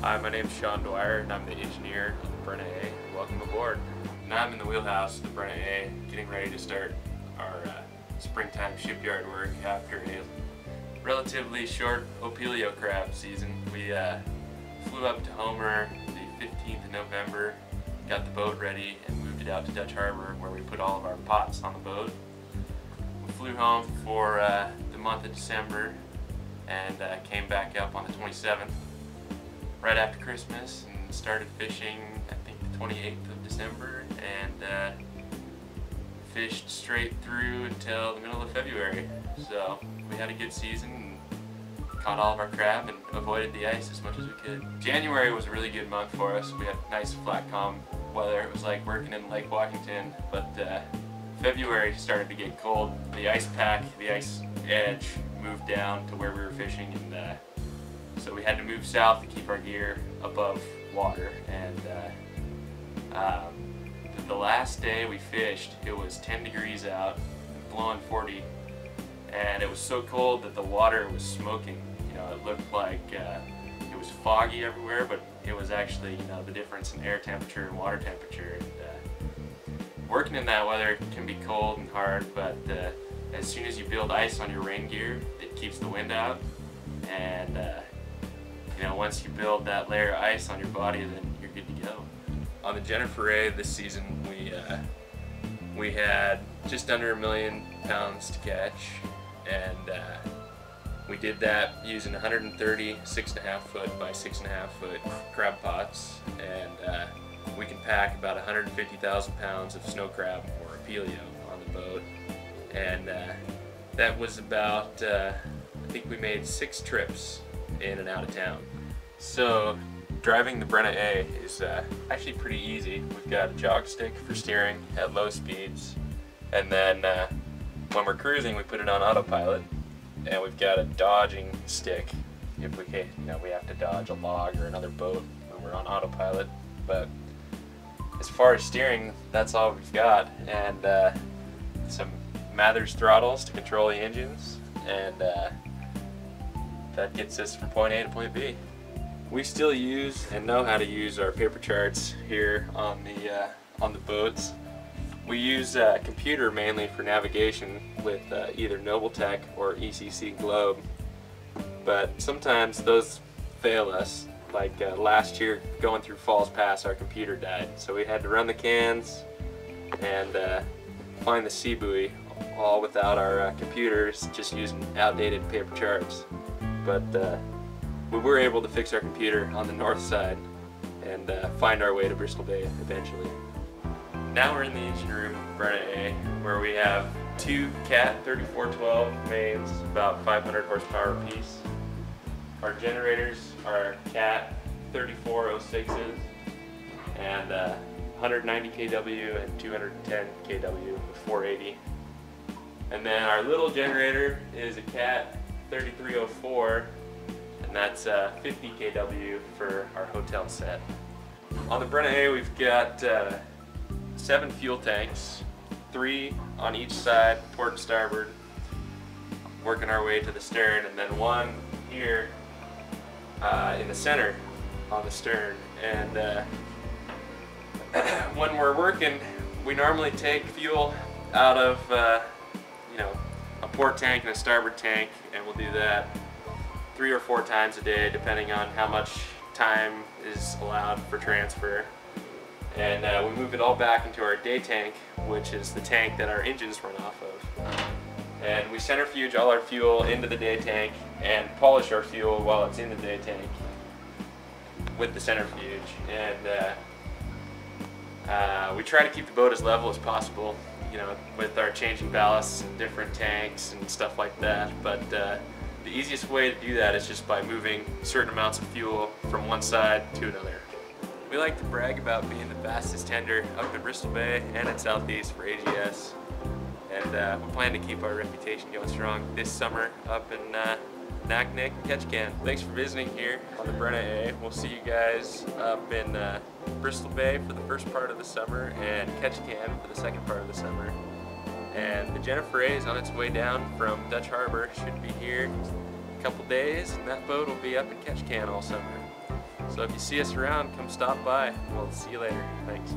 Hi, my name's Dwyer, and I'm the engineer on the Brenna A. Welcome aboard. Now I'm in the wheelhouse of the Brenna A, getting ready to start our springtime shipyard work after a relatively short opilio crab season. We flew up to Homer the 15th of November, got the boat ready, and moved it out to Dutch Harbor where we put all of our pots on the boat. We flew home for the month of December and came back up on the 27th. Right after Christmas, and started fishing I think the 28th of December, and fished straight through until the middle of February. So we had a good season and caught all of our crab and avoided the ice as much as we could. January was a really good month for us. We had nice flat calm weather. It was like working in Lake Washington, but February started to get cold. The ice pack, the ice edge moved down to where we were fishing, and so we had to move south to keep our gear above water. And the last day we fished, it was 10 degrees out, blowing 40, and it was so cold that the water was smoking. You know, it looked like it was foggy everywhere, but it was actually, you know, the difference in air temperature and water temperature. And working in that weather can be cold and hard, but as soon as you build ice on your rain gear, it keeps the wind out. And you know, once you build that layer of ice on your body, then you're good to go. On the Jennifer A this season, we had just under 1 million pounds to catch, and we did that using 130 6.5 foot by 6.5 foot crab pots, and we can pack about 150,000 pounds of snow crab or opilio on the boat, and that was about I think we made 6 trips in and out of town. So driving the Brenna A is actually pretty easy. We've got a jog stick for steering at low speeds, and then when we're cruising we put it on autopilot, and we've got a dodging stick if we can, you know, we have to dodge a log or another boat when we're on autopilot. But as far as steering, that's all we've got, and some Mathers throttles to control the engines, and that gets us from point A to point B. We still use and know how to use our paper charts here on the boats. We use a computer mainly for navigation with either Nobletech or ECC Globe, but sometimes those fail us. Like last year, going through Falls Pass, our computer died, so we had to run the cans and find the sea buoy, all without our computers, just using outdated paper charts. But we were able to fix our computer on the north side and find our way to Bristol Bay eventually. Now we're in the engine room of Brenna A, where we have 2 Cat 3412 mains, about 500 horsepower apiece. Our generators are Cat 3406s and 190 kW and 210 kW with 480. And then our little generator is a Cat 3304, and that's 50 kW for our hotel set. On the Brenna A we've got 7 fuel tanks, 3 on each side, port and starboard, working our way to the stern, and then 1 here in the center on the stern. And when we're working, we normally take fuel out of you know, a port tank and a starboard tank, and we'll do that 3 or 4 times a day depending on how much time is allowed for transfer. And we move it all back into our day tank, which is the tank that our engines run off of. And we centrifuge all our fuel into the day tank and polish our fuel while it's in the day tank with the centrifuge. And we try to keep the boat as level as possible, you know, with our changing ballasts and different tanks and stuff like that. But the easiest way to do that is just by moving certain amounts of fuel from one side to another. We like to brag about being the fastest tender up in Bristol Bay and in Southeast for AGS. And we plan to keep our reputation going strong this summer up in Naknek and Ketchikan. Thanks for visiting here on the Brenna A. We'll see you guys up in Bristol Bay for the first part of the summer and Ketchikan for the second part of the summer. And the Jennifer A is on its way down from Dutch Harbor. Should be here in a couple days, and that boat will be up in Ketchikan all summer. So if you see us around, come stop by. We'll see you later. Thanks.